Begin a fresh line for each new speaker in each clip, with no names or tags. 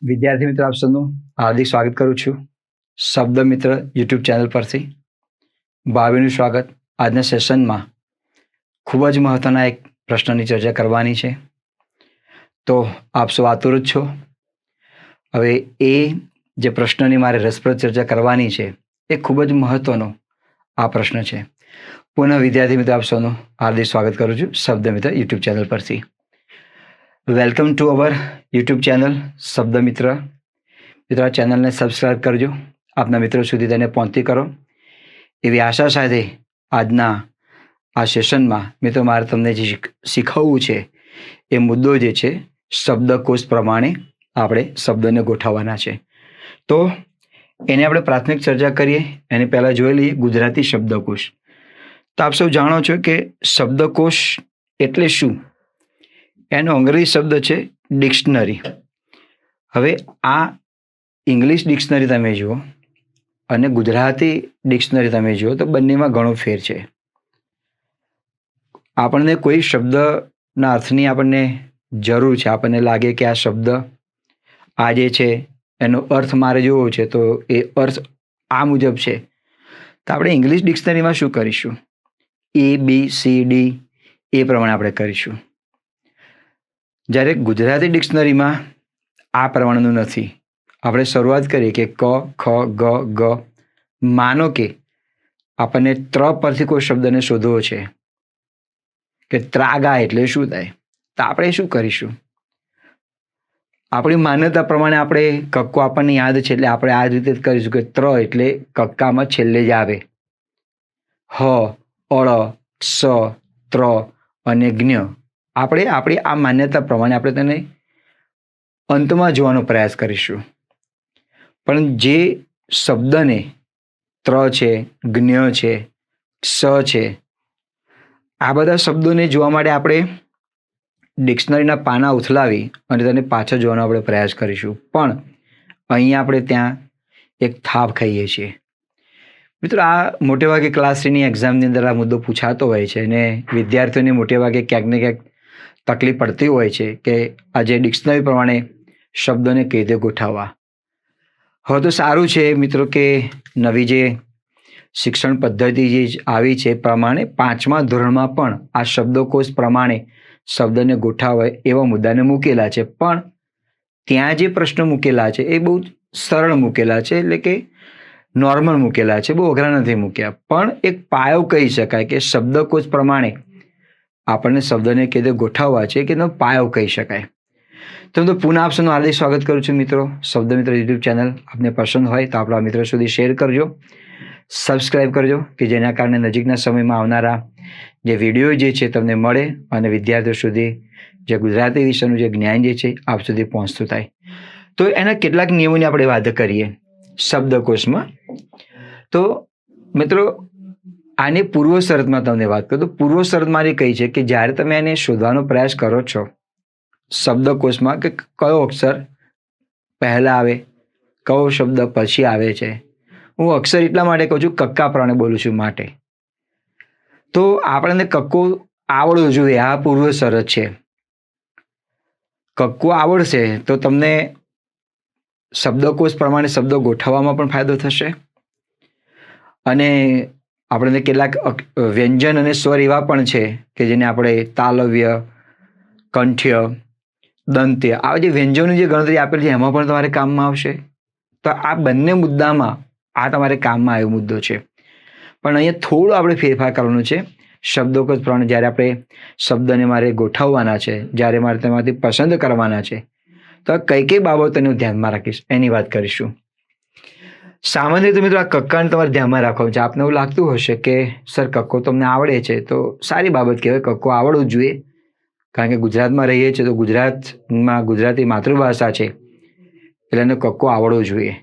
વિદ્યાર્થી મિત્રો આપ સૌનું હાર્દિક સ્વાગત કરું છું શબ્દ મિત્ર યુટ્યુબ ચેનલ પરથી. ભાવિનું સ્વાગત. આજના સેશનમાં ખૂબ જ મહત્વના એક પ્રશ્નની ચર્ચા કરવાની છે, તો આપ સૌ આતુર જ છો. હવે એ જે પ્રશ્નની મારે રસપ્રદ ચર્ચા કરવાની છે એ ખૂબ જ મહત્વનો આ પ્રશ્ન છે. પુનઃ વિદ્યાર્થી મિત્રો આપ સૌનું હાર્દિક સ્વાગત કરું છું શબ્દ મિત્ર યુટ્યુબ ચેનલ પરથી. Welcome to our YouTube channel શબ્દ મિત્ર. મિત્રો આ ચેનલને સબસ્ક્રાઈબ કરજો, આપના મિત્રો સુધી તેને પહોંચતી કરો એવી આશા સાથે આજના આ સેશનમાં મિત્રો મારે તમને જે શીખવવું છે એ મુદ્દો જે છે શબ્દકોશ પ્રમાણે આપણે શબ્દને ગોઠવવાના છે. તો એને આપણે પ્રાથમિક ચર્ચા કરીએ એની પહેલાં જોઈ લઈએ ગુજરાતી શબ્દકોશ. તો આપ સૌ જાણો છો કે શબ્દકોશ એટલે શું? એનો અંગ્રેજી શબ્દ છે ડિક્શનરી. હવે આ ઇંગ્લિશ ડિક્શનરી તમે જુઓ અને ગુજરાતી ડિક્શનરી તમે જુઓ તો બંનેમાં ઘણો ફેર છે. આપણને કોઈ શબ્દના અર્થની આપણને જરૂર છે, આપણને લાગે કે આ શબ્દ આ જે છે એનો અર્થ મારે જોવો છે તો એ અર્થ આ મુજબ છે, તો આપણે ઇંગ્લિશ ડિક્શનરીમાં શું કરીશું? ABCD એ પ્રમાણે આપણે કરીશું. જ્યારે ગુજરાતી ડિક્શનરીમાં આ પ્રમાણેનું નથી. આપણે શરૂઆત કરીએ કે ક, ખ, ગ, ગ. માનો કે આપણને ત્ર પરથી કોઈ શબ્દને શોધવો છે કે ત્રાગા એટલે શું થાય, તો આપણે શું કરીશું? આપણી માન્યતા પ્રમાણે આપણે કક્કો આપણને યાદ છે એટલે આપણે આ રીતે જ કરીશું કે ત્ર એટલે કક્કામાં છેલ્લે જ આવે. હ, અળ, સ, ત્ર અને જ્ઞ. આપણે આપણી આ માન્યતા પ્રમાણે આપણે તેને અંતમાં જોવાનો પ્રયાસ કરીશું. પણ જે શબ્દને ત્ર છે, જ્ઞ છે, સ છે, આ બધા શબ્દોને જોવા માટે આપણે ડિક્શનરીના પાના ઉથલાવી અને તેને પાછળ જોવાનો આપણે પ્રયાસ કરીશું. પણ અહીંયા આપણે ત્યાં એક થાપ ખાઈએ છીએ. મિત્રો આ મોટેભાગે ક્લાસ 3ની એક્ઝામની અંદર આ મુદ્દો પૂછાતો હોય છે અને વિદ્યાર્થીઓને મોટેભાગે ક્યાંક ને ક્યાંક તકલીફ પડતી હોય છે કે આજે ડિક્શનરી પ્રમાણે શબ્દોને કઈ રીતે ગોઠવવા. હવે તો સારું છે મિત્રો કે નવી જે શિક્ષણ પદ્ધતિ જે આવી છે એ પ્રમાણે 5મા ધોરણમાં પણ આ શબ્દકોશ પ્રમાણે શબ્દને ગોઠવાય એવા મુદ્દાને મૂકેલા છે. પણ ત્યાં જે પ્રશ્નો મૂકેલા છે એ બહુ સરળ મૂકેલા છે, એટલે કે નોર્મલ મૂકેલા છે, બહુ અઘરા નથી મૂક્યા. પણ એક પાયો કહી શકાય કે શબ્દકોશ પ્રમાણે આપણને શબ્દને કઈ રીતે ગોઠવવા છે કે એનો પાયો કહી શકાય. તો પુનઃ આપ સૌનું હાર્દિક સ્વાગત કરું છું મિત્રો શબ્દ મિત્ર યુટ્યુબ ચેનલ. આપને પસંદ હોય તો આપણા મિત્રો સુધી શેર કરજો, સબસ્ક્રાઈબ કરજો કે જેના કારણે નજીકના સમયમાં આવનારા જે વિડીયો જે છે તમને મળે અને વિદ્યાર્થીઓ સુધી જે ગુજરાતી વિષયનું જે જ્ઞાન જે છે આપ સુધી પહોંચતું થાય. તો એના કેટલાક નિયમોની આપણે વાત કરીએ શબ્દકોશમાં. તો મિત્રો આની પૂર્વ શરતમાં તમને વાત કરું તો પૂર્વ શરત મારી કઈ છે કે જ્યારે તમે એને શોધવાનો પ્રયાસ કરો છો શબ્દકોશમાં કે કયો અક્ષર પહેલા આવે, કયો શબ્દ પછી આવે છે. હું અક્ષર એટલા માટે કહું છું કક્કા પ્રમાણે બોલું છું માટે. તો આપણને કક્કો આવડવો જોઈએ, આ પૂર્વ શરત છે. કક્કો આવડશે તો તમને શબ્દકોશ પ્રમાણે શબ્દો ગોઠવવામાં પણ ફાયદો થશે અને આપણને કેટલાક વ્યંજન અને સ્વર એવા પણ છે કે જેને આપણે તાલવ્ય, કંઠ્ય, દંત્ય, આ જે વ્યંજનોની જે ગણતરી આપેલી છે એમાં પણ તમારે કામમાં આવશે. તો આ બંને મુદ્દામાં આ તમારે કામમાં આવ્યો મુદ્દો છે. પણ અહીંયા થોડું આપણે ફેરફાર કરવાનું છે. શબ્દકોશ પ્રમાણે જ્યારે આપણે શબ્દને મારે ગોઠવવાના છે, જ્યારે મારે તેમાંથી પસંદ કરવાના છે, તો કઈ કઈ બાબતોને ધ્યાનમાં રાખીશ એની વાત કરીશું. સામાન્ય રીતે મિત્રો આ કક્કાને તમારે ધ્યાનમાં રાખવાનું છે. આપને એવું લાગતું હશે કે સર કક્કો તમને આવડે છે તો સારી બાબત કહેવાય, કક્કો આવડવું જ જોઈએ, કારણ કે ગુજરાતમાં રહીએ છીએ તો ગુજરાતમાં ગુજરાતી માતૃભાષા છે એટલે એને કક્કો આવડવો જોઈએ.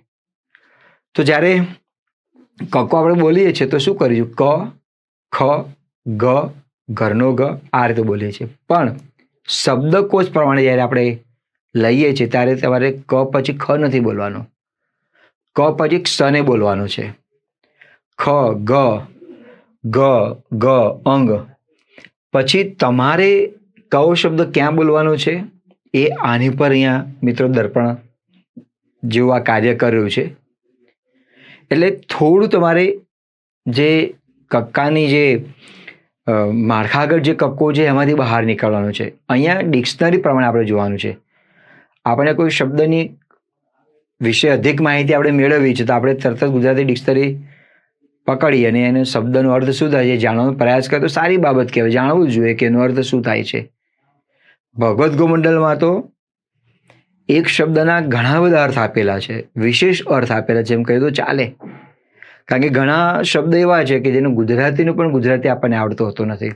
તો જ્યારે કક્કો આપણે બોલીએ છીએ તો શું કરીશું? ક, ખ, ગ, ઘરનો ગ, આ રીતે બોલીએ છીએ. પણ શબ્દકોશ પ્રમાણે જ્યારે આપણે લઈએ છીએ ત્યારે તમારે ક પછી ખ નથી બોલવાનો, ક પછી ક્ષને બોલવાનું છે. ખ, ગ, ગ, ગ, અંગ. પછી તમારે કયો શબ્દ ક્યાં બોલવાનો છે એ આની પર અહીંયા મિત્રો દર્પણ જેવું આ કાર્ય કર્યું છે. એટલે થોડું તમારે જે કક્કાની જે માળખાગત જે કક્કો છે એમાંથી બહાર નીકળવાનું છે. અહીંયા ડિક્શનરી પ્રમાણે આપણે જોવાનું છે. આપણે કોઈ શબ્દની વિશે અધિક માહિતી આપણે મેળવવી છે તો આપણે તરત જ ગુજરાતી ડિક્શનરી પકડી અને એને શબ્દનો અર્થ શું થાય છે જાણવાનો પ્રયાસ કરે તો સારી બાબત કહેવાય. જાણવું જોઈએ કે એનો અર્થ શું થાય છે. ભગવદ્ ગોમંડલમાં તો એક શબ્દના ઘણા બધા અર્થ આપેલા છે, વિશેષ અર્થ આપેલા છે એમ કહ્યું તો ચાલે. કારણ કે ઘણા શબ્દ એવા છે કે જેનું ગુજરાતીનું પણ ગુજરાતી આપણને આવડતું હોતું નથી.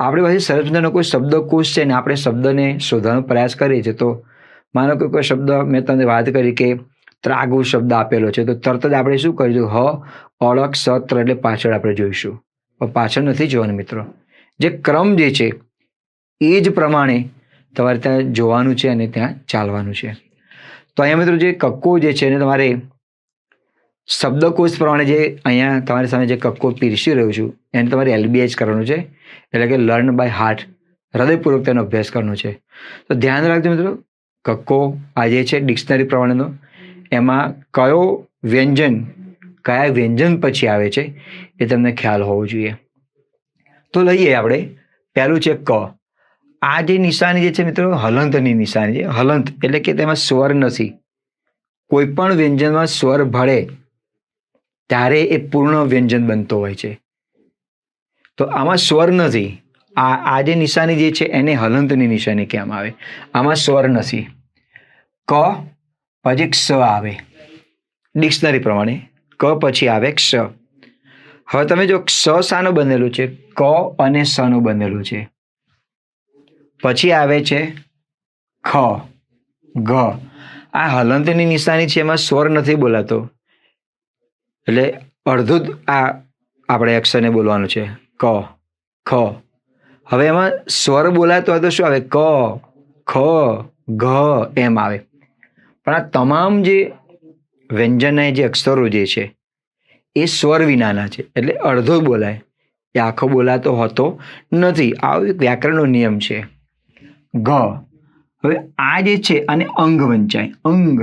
આપણી પાસે સરસ મજાનો કોઈ શબ્દકોશ છે ને આપણે શબ્દને શોધવાનો પ્રયાસ કરીએ છીએ. તો માનો કે કોઈ શબ્દ મેં તમને વાત કરી કે ત્રાગુ શબ્દ આપેલો છે તો તરત જ આપણે શું કરીશું અળક સત્ર એટલે પાછળ આપણે જોઈશું. પણ પાછળ નથી જોવાનું મિત્રો, જે ક્રમ જે છે એ જ પ્રમાણે તમારે ત્યાં જોવાનું છે અને ત્યાં ચાલવાનું છે. તો અહીંયા મિત્રો જે કક્કો જે છે એને તમારે શબ્દકોશ પ્રમાણે જે અહીંયા તમારી સામે જે કક્કો પીરસી રહ્યો છું એને તમારે LBH કરવાનું છે, એટલે કે લર્ન બાય હાર્ટ, હૃદયપૂર્વક તેનો અભ્યાસ કરવાનો છે. તો ધ્યાન રાખજો મિત્રો, કક્કો આ જે છે ડિક્શનરી પ્રમાણેનો એમાં કયા વ્યંજન પછી આવે છે એ તમને ખ્યાલ હોવો જોઈએ. તો લઈએ આપણે પહેલું છે ક. આ જે નિશાની જે છે મિત્રો હલંતની નિશાની છે. હલંત એટલે કે તેમાં સ્વર નથી. કોઈ પણ વ્યંજનમાં સ્વર ભળે ત્યારે એ પૂર્ણ વ્યંજન બનતો હોય છે. તો આમાં સ્વર નથી. આ જે નિશાની જે છે એને હલંતની નિશાની કહેવામાં આવે. આમાં સ્વર નથી. ક પછી ક્ષ આવે ડિક્શનરી પ્રમાણે. ક પછી આવે ક્ષ. હવે તમે જો ક્ષ શાનું બનેલું છે? ક અને સ નું બનેલું છે. પછી આવે છે ખ, ઘ. આ હલંતની નિશાની છે એમાં સ્વર નથી બોલાતો એટલે અડધું જ આ આપણે અક્ષરને બોલવાનું છે ક, ખ. હવે એમાં સ્વર બોલાતો હોય તો શું આવે? ક, ખ, ઘ એમ આવે. પણ આ તમામ જે વ્યંજનના જે અક્ષરો જે છે એ સ્વર વિનાના છે એટલે અડધો જ બોલાય, એ આખો બોલાતો હોતો નથી. આવો એક વ્યાકરણનો નિયમ છે. ઘ. હવે આ જે છે આને અંગ વંચાય, અંગ.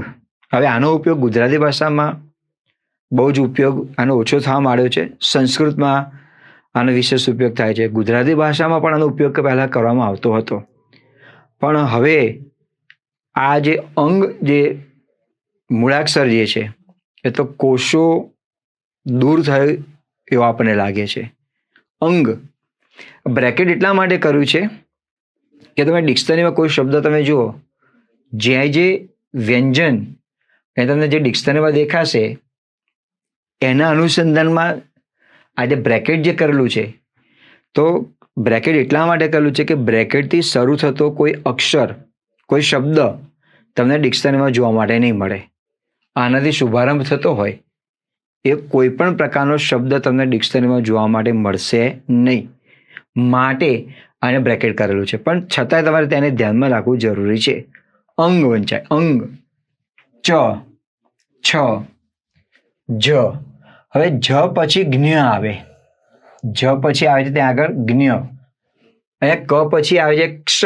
હવે આનો ઉપયોગ ગુજરાતી ભાષામાં બહુ જ ઉપયોગ આનો ઓછો થવા માંડ્યો છે. સંસ્કૃતમાં આનો વિશેષ ઉપયોગ થાય છે. ગુજરાતી ભાષામાં પણ આનો ઉપયોગ પહેલાં કરવામાં આવતો હતો. પણ હવે આ જે અંગ જે મૂળાક્ષર જે છે એ તો કોષો દૂર થયો એવો આપણને લાગે છે. અંગ બ્રેકેટ એટલા માટે કર્યું છે કે તમે ડિક્શનરીમાં કોઈ શબ્દ તમે જુઓ, જ્યાં જે વ્યંજન એ તમને જે ડિક્શનરીમાં દેખાશે એના અનુસંધાનમાં આ જે બ્રેકેટ જે કરેલું છે તો બ્રેકેટ એટલા માટે કરેલું છે કે બ્રેકેટથી શરૂ થતો કોઈ અક્ષર, કોઈ શબ્દ તમને ડિક્શનરીમાં જોવા માટે નહીં મળે. આનાથી શુભારંભ થતો હોય એ કોઈ પણ પ્રકારનો શબ્દ તમને ડિક્શનરીમાં જોવા માટે મળશે નહીં. માટે આને બ્રેકેટ કરેલું છે. પણ છતાંય તમારે તેને ધ્યાનમાં રાખવું જરૂરી છે. અંગ વંચાય, અંગ. ચ, છ, જ. હવે જ પછી જ્ઞ આવે. જ પછી આવે છે ત્યાં આગળ જ્ઞ. અહીંયા ક પછી આવે છે ક્ષ,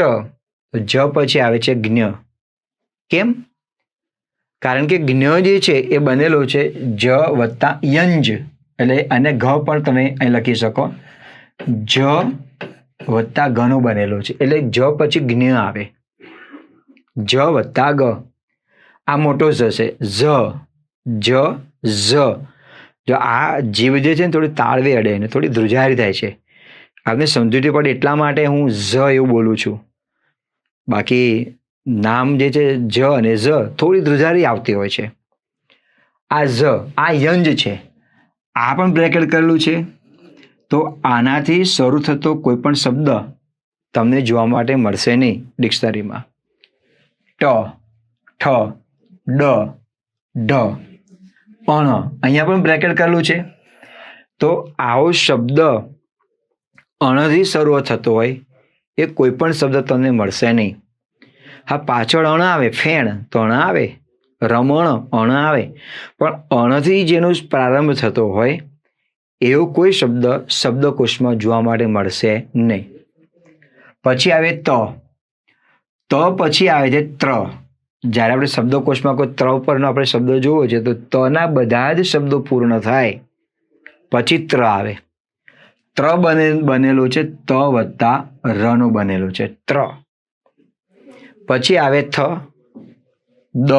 જ પછી આવે છે જ્ઞ. કેમ? કારણ કે જ્ઞ જે છે એ બનેલો છે જ વત્તા યંજ, એટલે અને ઘ પણ તમે અહીં લખી શકો. જ વત્તા ગ નો બનેલો છે એટલે જ પછી જ્ઞ આવે. જ વત્તા ગ. આ મોટો ઝ છે. ઝ, જ, ઝ. જો આ જીભ જે છે ને થોડી તાળવે અડે ને થોડી ધ્રુજારી થાય છે. આપને સમજૂતી પડે એટલા માટે હું ઝ એવું બોલું છું. બાકી નામ જે છે જ અને ઝ થોડી ધ્રુજારી આવતી હોય છે. આ ઝ, આ યંજ છે. આ પણ બ્રેકેટ કરેલું છે. તો આનાથી શરૂ થતો કોઈ પણ શબ્દ તમને જોવા માટે મળશે નહીં ડિક્શનરીમાં. ટ, ઠ, ડ, ઢ, અણ. અહીંયા પણ બ્રેકેટ કરેલું છે. તો આવો શબ્દ અણથી શરૂઆત થતો હોય એ કોઈ પણ શબ્દ તમને મળશે નહીં. હા, પાછળ અણ આવે, ફેણ તો અણ આવે, રમણ અણ આવે, પણ અણથી જેનો પ્રારંભ થતો હોય એવો કોઈ શબ્દ શબ્દકોશમાં જોવા માટે મળશે નહીં. પછી આવે ત. ત પછી આવે છે ત્ર. જ્યારે આપણે શબ્દકોશમાં કોઈ ત્ર પરનો આપણે શબ્દ જોવો છે તો તના બધા જ શબ્દો પૂર્ણ થાય પછી ત્ર આવે. ત્ર બનેલો છે ત વત્તા રનો બનેલો છે ત્ર. પછી આવે થ, દ,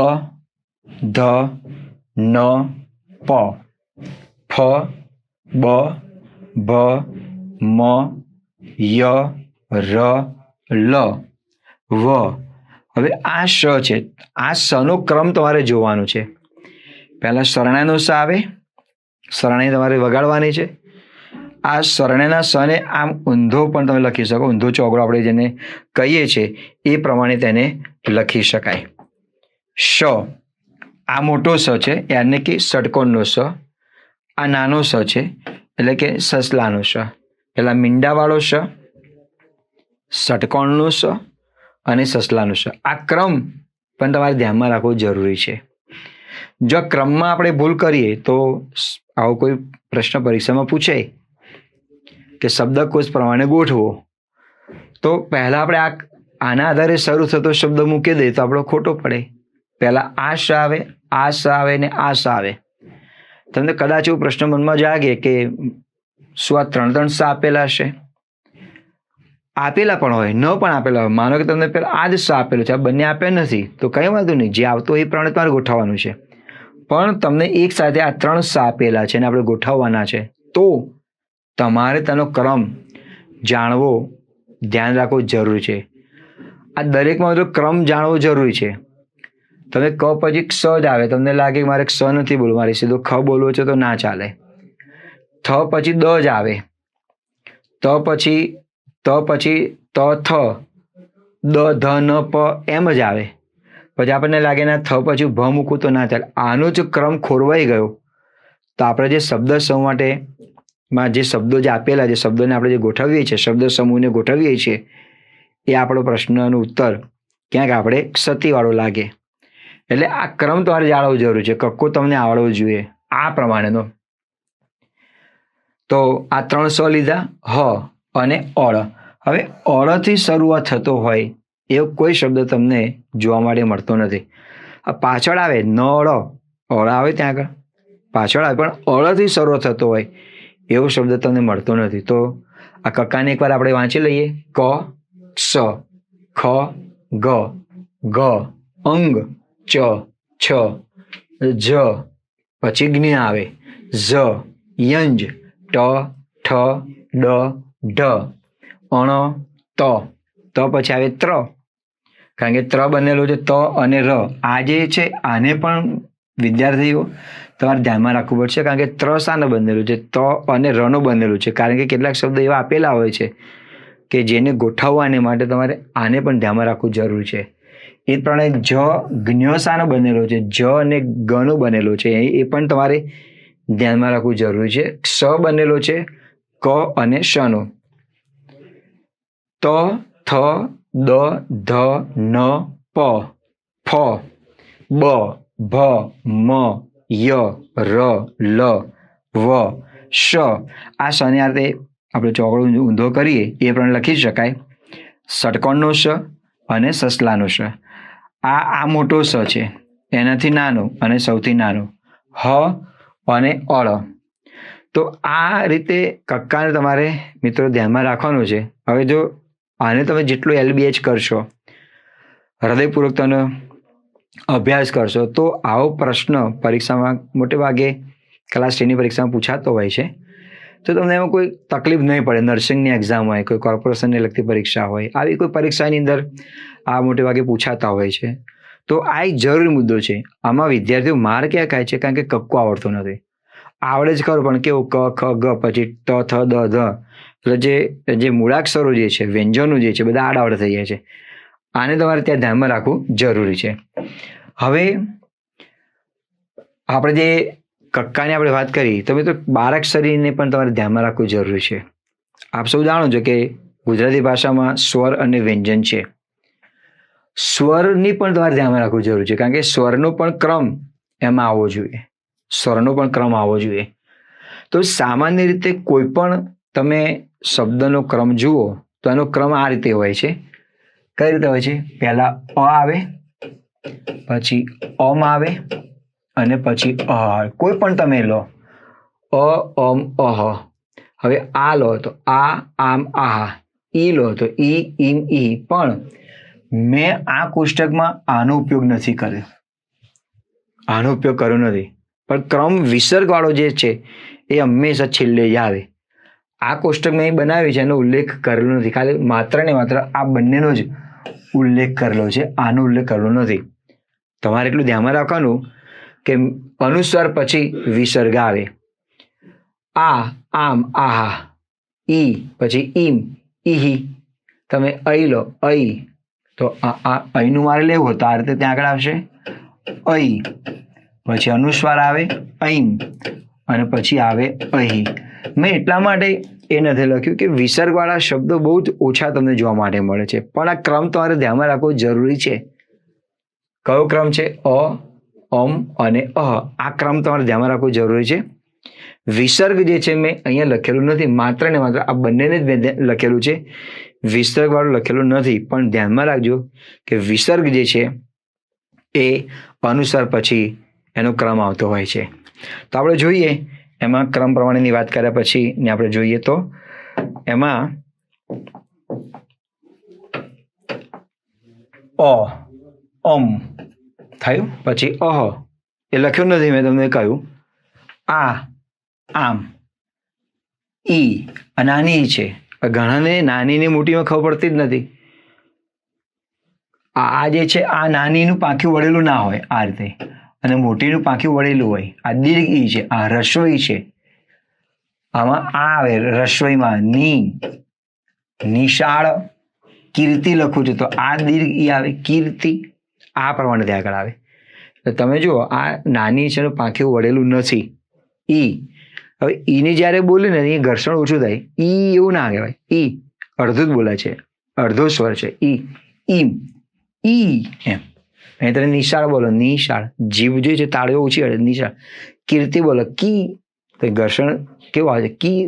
ધ, ન, પ, ફ, બ, ભ, મ, ય, ર, લ, વ. હવે આ શ છે. આ શનો ક્રમ તમારે જોવાનો છે. પહેલા શરણાઈનો સ આવે, શરણાઈ તમારે વગાડવાની છે. આ શરણાઈના સને આમ ઊંધો પણ તમે લખી શકો, ઊંધો ચોગડો આપણે જેને કહીએ છીએ એ પ્રમાણે તેને લખી શકાય. શ આ મોટો સ છે યાને કે ષટકોણનો સ. આ નાનો સ છે એટલે કે સસલાનો સ. પેલા મીંડાવાળો સ, ષટકોણનો સ અને સસલાનો સ. આ ક્રમ પણ તમારે ધ્યાનમાં રાખવો જરૂરી છે. જો ક્રમમાં આપણે ભૂલ કરીએ તો આવો કોઈ પ્રશ્ન પરીક્ષામાં પૂછે કે શબ્દકોશ પ્રમાણે ગોઠવો, તો પહેલા આપણે આના આધારે શરૂ થતો શબ્દ મૂકી દઈએ તો આપણો ખોટો પડે. પહેલા આ શ આવે, આ સ આવે ને આ સ આવે. તમને કદાચ એવો પ્રશ્ન મનમાં જાગે કે શું આ ત્રણ સ આપેલા હશે? આપેલા પણ હોય, ન પણ આપેલા હોય. માનો કે તમને પેલા આ જ સ આપેલું છે, આ બંને આપ્યા નથી, તો કંઈ વાંધો નહીં, જે આવતો એ પ્રમાણે તમારે ગોઠવવાનું છે. પણ તમને એક સાથે આ ત્રણ સ આપેલા છે અને આપણે ગોઠવવાના છે, તો તમારે તેનો ક્રમ જાણવો, ધ્યાન રાખવું જરૂરી છે. આ દરેકમાં તો ક્રમ જાણવો જરૂરી છે. તમે ક પછી ક્ષ જ આવે, તમને લાગે કે મારે ક્ષ નથી બોલવું, મારે સીધો ખ બોલવો છે, તો ના ચાલે. થ પછી દ જ આવે, ત પછી ત થ, દ ધ ન પ એમ જ આવે. પછી આપણને લાગે ને થ પછી ભ મૂકવું તો ના ચાલે. આનો જ ક્રમ ખોરવાઈ ગયો તો આપણે જે શબ્દ સમૂહ માટેમાં જે શબ્દો જે આપેલા છે, શબ્દોને આપણે જે ગોઠવીએ છીએ, શબ્દ સમૂહને ગોઠવીએ છીએ, એ આપણો પ્રશ્નનો ઉત્તર ક્યાંક આપણે ક્ષતિવાળો લાગે. એટલે આ ક્રમ તમારે જાણવો જરૂરી છે. કક્કો તમને આવડવો જોઈએ આ પ્રમાણેનો. તો આ ત્રણ સ લીધા, હ અને અળ. હવે અળથી શરૂઆત થતો હોય એવો કોઈ શબ્દ તમને જોવા માટે મળતો નથી. આ પાછળ આવે ન અળ, અળ આવે ત્યાં આગળ પાછળ આવે, પણ અળથી શરૂઆત થતો હોય એવો શબ્દ તમને મળતો નથી. તો આ કક્કાને એકવાર આપણે વાંચી લઈએ. ક, સ, ખ, ગ, ઘ, અંગ, ચ, છ, જ, પછી જ્ઞ આવે, ઝ, યંજ, ટ, ઠ, ડ, ઢ, અણ, ત પછી આવે ત્ર. કારણ કે ત્ર બનેલો છે ત અને ર. આ જે છે આને પણ વિદ્યાર્થીઓ તમારે ધ્યાનમાં રાખવું પડશે, કારણ કે ત્ર શાનું બનેલું છે? ત અને રનું બનેલું છે. કારણ કે કેટલાક શબ્દ એવા આપેલા હોય છે કે જેને ગોઠવવાને માટે તમારે આને પણ ધ્યાનમાં રાખવું જરૂરી છે. એ પ્રમાણે જ જ્ઞ શાનો બનેલો છે? જ અને ગનો બનેલો છે, એ પણ તમારે ધ્યાનમાં રાખવું જરૂરી છે. ક્ષ બનેલો છે ક અને શનો. ત, થ, દ, ધ, ન, પ, ફ, બ, ભ, મ, ય, ર, લ, વ, શ. આ શને અર્થે આપણે ચોકડો ઊંધો કરીએ એ પ્રમાણે લખી શકાય. ષટકોણનો શ અને સસલાનો શ. આ મોટો સ છે, એનાથી નાનો અને સૌથી નાનો હ અને અળ. તો આ રીતે કક્કાને તમારે મિત્રો ધ્યાનમાં રાખવાનું છે. હવે જો આને તમે જેટલું LBH કરશો, હૃદયપૂર્વક તમે અભ્યાસ કરશો, તો આવો પ્રશ્ન પરીક્ષામાં મોટે ભાગે ક્લાસ 10ની પરીક્ષામાં પૂછાતો હોય છે. તો તમને એમાં કોઈ તકલીફ નહીં પડે. નર્સિંગની એક્ઝામ હોય, કોઈ કોર્પોરેશનને લગતી પરીક્ષા હોય, આવી કોઈ પરીક્ષાની અંદર આ મોટે ભાગે પૂછાતા હોય છે. તો આ એક જરૂરી મુદ્દો છે. આમાં વિદ્યાર્થીઓ માર ક્યાં ખાય છે? કારણ કે કક્કો આવડતો નથી. આવડે જ ખરું, પણ કેવું ક, ખ, ગ, પછી ટ, થ, દ, ધ, એટલે જે મૂળાક્ષરો જે છે, વ્યંજનો જે છે, બધા આડાવડ થઈ જાય છે. આને તમારે ત્યાં ધ્યાનમાં રાખવું જરૂરી છે. હવે આપણે જે કક્કાની આપણે વાત કરી, તો મિત્રો બારાક્ષરીને પણ તમારે ધ્યાનમાં રાખવું જરૂરી છે. આપ સૌ જાણો છો કે ગુજરાતી ભાષામાં સ્વર અને વ્યંજન છે. સ્વરની પણ તમારે ધ્યાનમાં રાખવું જરૂરી છે, કારણ કે સ્વરનો પણ ક્રમ એમાં આવવો જોઈએ. સ્વરનો પણ ક્રમ આવવો જોઈએ. તો સામાન્ય રીતે કોઈ પણ તમે શબ્દનો ક્રમ જુઓ તો એનો ક્રમ આ રીતે હોય છે. કઈ રીતે હોય છે? પહેલા અ આવે, પછી અમ આવે અને પછી અહ. કોઈ પણ તમે લો અમ અહ. હવે આ લો તો આ આમ આહા, ઈ લો તો ઈ ઈમ ઈ. પણ મેં આ કોષ્ટકમાં આનો ઉપયોગ નથી કર્યો, આનો ઉપયોગ કર્યો નથી. પણ ક્રમ વિસર્ગ વાળો જે છે એ હંમેશા છેલ્લે જ આવે. આ કોષ્ટક મેં બનાવ્યું છે, એનો ઉલ્લેખ કરેલો નથી. ખાલી માત્ર ને માત્ર આ બંનેનો જ ઉલ્લેખ કરેલો છે, આનો ઉલ્લેખ કરેલો નથી. તમારે એટલું ધ્યાનમાં રાખવાનું કે અનુસ્વાર પછી વિસર્ગ આવે. આ આમ આહા, ઈ પછી ઈમ ઈહી. તમે અઈ લો અઈ, તો અહીંનું મારે લેવું હોય તો આ રીતે ત્યાં આગળ આવશે અઈ. પછી અનુસ્વાર આવે ઐમ અને પછી આવે અહી. મેં એટલા માટે એ નથી લખ્યું કે વિસર્ગવાળા શબ્દો બહુ જ ઓછા તમને જોવા માટે મળે છે, પણ આ ક્રમ તમારે ધ્યાનમાં રાખવો જરૂરી છે. કયો ક્રમ છે? અ, અમ અને અહ. આ ક્રમ તમારે ધ્યાનમાં રાખવો જરૂરી છે. વિસર્ગ જે છે મેં અહીંયા લખેલું નથી, માત્ર ને માત્ર આ બંનેને જ મેં લખેલું છે, વિસર્ગ વાળું લખેલું નથી. પણ ધ્યાનમાં રાખજો કે વિસર્ગ જે છે એ અનુસાર પછી એનો ક્રમ આવતો હોય છે. તો આપણે જોઈએ એમાં ક્રમ પ્રમાણેની વાત કર્યા પછી ને આપણે જોઈએ તો એમાં અ અમ થયું, પછી અહ એ લખ્યું નથી, મેં તમને કહ્યું. આ આમ, ઈ નાની છે. ઘણાને નાની ને મોટીમાં ખબર પડતી જ નથી. આ જે છે આ નાનીનું પાંખ્યું વળેલું ના હોય આ રીતે, અને મોટીનું પાંખ્યું વળેલું હોય. આ દીર્ઘ ઈ છે, આ રસ્વ ઈ છે. આમાં આ આવે રસ્વઈમાં ની, નિશાળ કીર્તિ લખું છું તો આ દીર્ઘ ઈ આવે કીર્તિ. આ પ્રમાણે ત્યાં આગળ આવે. તો તમે જુઓ આ નાની છે પાંખ્યું વળેલું નથી ઈ. હવે ઈને જ્યારે બોલે ને એ ઘર્ષણ ઓછું થાય. ઈ એવું ના કહેવાય, ઈ અડધું જ બોલાય છે, અડધો સ્વર છે. ઈ ઈમ ઈ એમ. અહીં તમે નિશાળ બોલો નિશાળ, જીભ જે છે તાળીઓ ઓછી અડે નિશાળ. કીર્તિ બોલો કી, તો ઘર્ષણ કેવું આવે છે કી.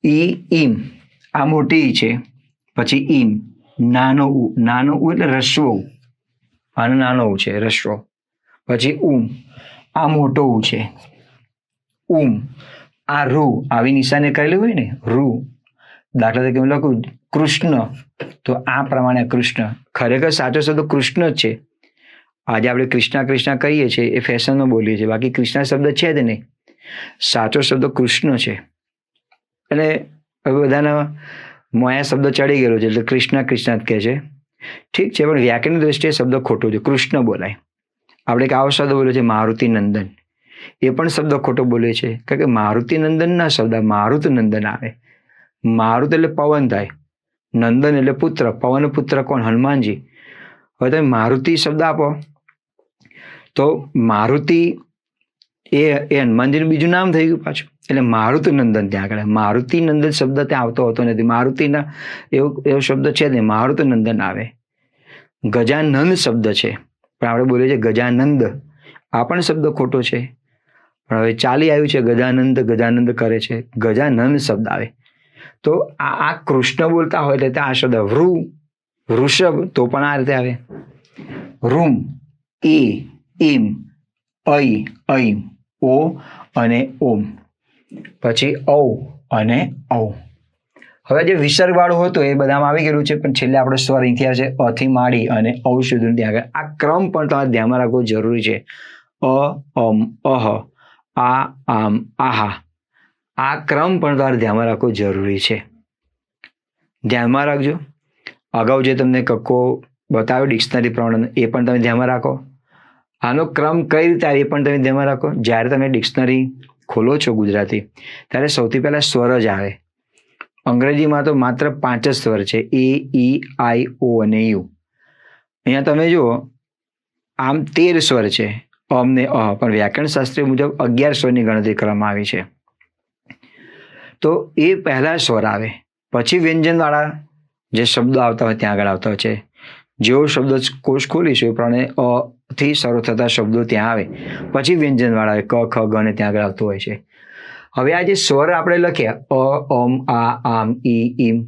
ઈ ઈમ, આ મોટી છે. પછી ઈમ નાનો ઉ, નાનો ઉ એટલે રસ્વ ઉ, આનો નાનો ઉ છે રસ્વ. પછી ઉમ, આ મોટો ઉ છે ઉમ. આ રૂ આવી નિશાને કરેલી હોય ને રૂ. દાખલા તરીકે હું લખું કૃષ્ણ, તો આ પ્રમાણે કૃષ્ણ. ખરેખર સાચો શબ્દ કૃષ્ણ જ છે. આજે આપણે કૃષ્ણા કૃષ્ણા કહીએ છીએ એ ફેશનમાં બોલીએ છીએ, બાકી કૃષ્ણા શબ્દ છે જ નહીં. સાચો શબ્દ કૃષ્ણ છે. અને હવે બધાના મોયા શબ્દ ચડી ગયેલો છે એટલે કૃષ્ણા કૃષ્ણા જ કહે છે. ઠીક છે, પણ વ્યાકરણની દ્રષ્ટિએ શબ્દ ખોટો છે, કૃષ્ણ બોલાય. આપણે એક આવો શબ્દ બોલ્યો છે મારુતિ નંદન, એ પણ શબ્દ ખોટો બોલે છે. કારણ કે મારુતિ નંદન ના શબ્દ મારુત નંદન આવે. મારુત એટલે પવન થાય, નંદન એટલે પુત્ર. પવન પુત્ર કોણ? હનુમાનજી. હવે તમે મારુતિ શબ્દ આપો તો મારુતિ એ હનુમાનજીનું બીજું નામ થઈ ગયું પાછું. એટલે મારુત નંદન ત્યાં આગળ, મારુતિ નંદન શબ્દ ત્યાં આવતો હોતો નથી. મારુતિના એવો શબ્દ છે ને, મારુત નંદન આવે. ગજાનંદ શબ્દ છે પણ આપણે બોલીએ છીએ ગજાનંદ, આ પણ શબ્દ ખોટો છે. પણ હવે ચાલી આવ્યું છે ગજાનંદ ગજાનંદ કરે છે, ગજાનંદ શબ્દ આવે. તો આ કૃષ્ણ બોલતા હોય એટલે આ શબ્દ વૃષભ, તો પણ આ રીતે આવે. રૂમ, એ ઈમ, ઐ ઐમ, ઓ અને ઓમ. પછી ઔ અને ઔ. હવે જે વિસર્ગ વાળું હતું એ બધામાં આવી ગયેલું છે, પણ છેલ્લે આપણો સ્વર અહીંથી આવે છે અથી માંડી અને ઔ સુધી ત્યાં આગળ. આ ક્રમ પણ તમારે ધ્યાનમાં રાખવો જરૂરી છે. અ અમ અહ, આ આમ આહા. આ ક્રમ પણ તમારે ધ્યાનમાં રાખવો જરૂરી છે. ધ્યાનમાં રાખજો. અગાઉ જે તમને કક્કો બતાવ્યો ડિક્શનરી પ્રમાણે એ પણ તમે ધ્યાનમાં રાખો. આનો ક્રમ કઈ રીતે આવે એ પણ તમે ધ્યાનમાં રાખો. જ્યારે તમે ડિક્શનરી ખોલો છો ગુજરાતી ત્યારે સૌથી પહેલા સ્વર જ આવે. અંગ્રેજીમાં તો માત્ર 5 જ સ્વર છે, એ ઈ આઈ ઓ અને યુ. અહીંયા તમે જુઓ આમ 13 સ્વર છે અમ ને અ, પણ વ્યાકરણ શાસ્ત્રી મુજબ 11 સ્વરની ગણતરી કરવામાં આવી છે. તો એ પહેલા સ્વર આવે, પછી વ્યંજનવાળા જે શબ્દો આવતા હોય ત્યાં આગળ આવતા હોય છે. જેવો શબ્દ કોષ ખોલીશું એ પ્રમાણે અ થી શરૂ થતા શબ્દો ત્યાં આવે, પછી વ્યંજનવાળા આવે ક ખ ગ ને ત્યાં આગળ આવતું હોય છે. હવે આ જે સ્વર આપણે લખ્યા અ અમ આ આમ ઈ ઈમ,